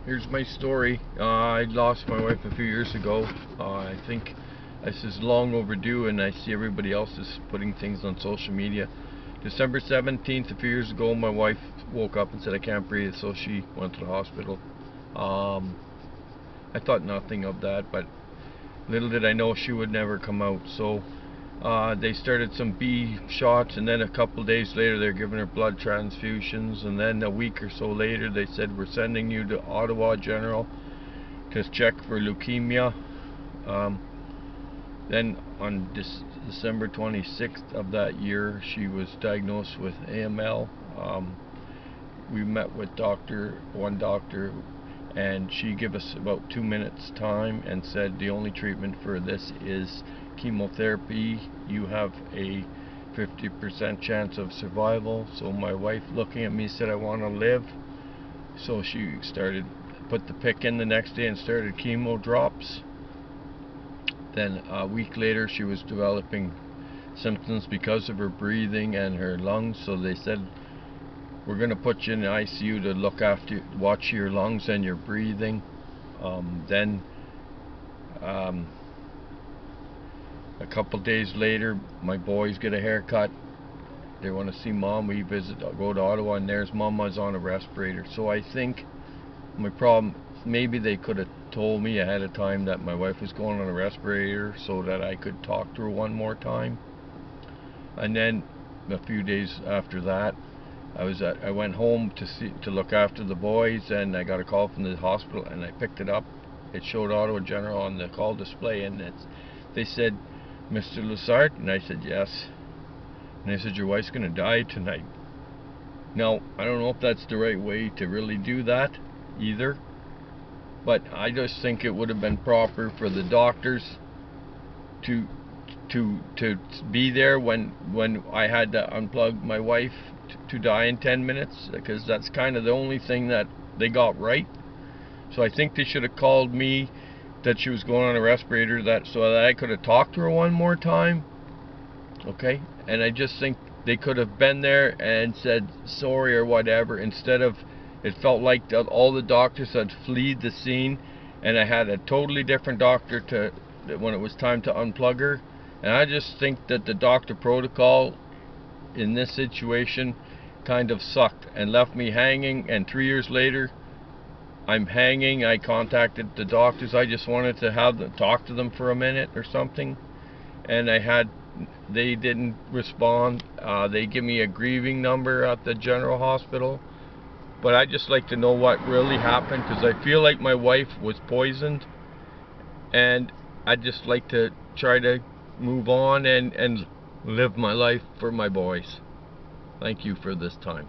Here's my story. I lost my wife a few years ago. I think this is long overdue, and I see everybody else is putting things on social media. December 17th, a few years ago, my wife woke up and said I can't breathe, so she went to the hospital. I thought nothing of that, but little did I know she would never come out. So they started some B shots, and then a couple days later they're giving her blood transfusions, and then a week or so later they said we're sending you to Ottawa General to check for leukemia. Then on December 26th of that year she was diagnosed with AML. We met with one doctor, and she gave us about 2 minutes time and said the only treatment for this is chemotherapy. You have a 50% chance of survival. So my wife, looking at me, said I want to live. So she put the pick in the next day and started chemo drops. Then a week later she was developing symptoms because of her breathing and her lungs, so they said we're going to put you in the ICU to watch your lungs and your breathing. Then a couple days later, my boys get a haircut. They want to see mom. We go to Ottawa, and there's mama's on a respirator. So I think my problem, maybe they could have told me ahead of time that my wife was going on a respirator so that I could talk to her one more time. And then a few days after that, I went home to look after the boys, and I got a call from the hospital, and I picked it up. It showed Ottawa General on the call display, and they said, "Mr. Lessard?" And I said, "Yes." And they said, "Your wife's going to die tonight." Now, I don't know if that's the right way to really do that either, but I just think it would have been proper for the doctors to be there when I had to unplug my wife to die in 10 minutes, because that's kind of the only thing that they got right. So I think they should have called me that she was going on a respirator, so that I could have talked to her one more time. Okay? And I just think they could have been there and said sorry or whatever, instead of, it felt like all the doctors had fled the scene, and I had a totally different doctor when it was time to unplug her. And I just think that the doctor protocol in this situation kind of sucked and left me hanging, and 3 years later I'm hanging. I contacted the doctors. I just wanted to talk to them for a minute or something, and they didn't respond. They give me a grieving number at the General Hospital, but I just like to know what really happened, because I feel like my wife was poisoned, and I'd just like to try to move on and live my life for my boys. Thank you for this time.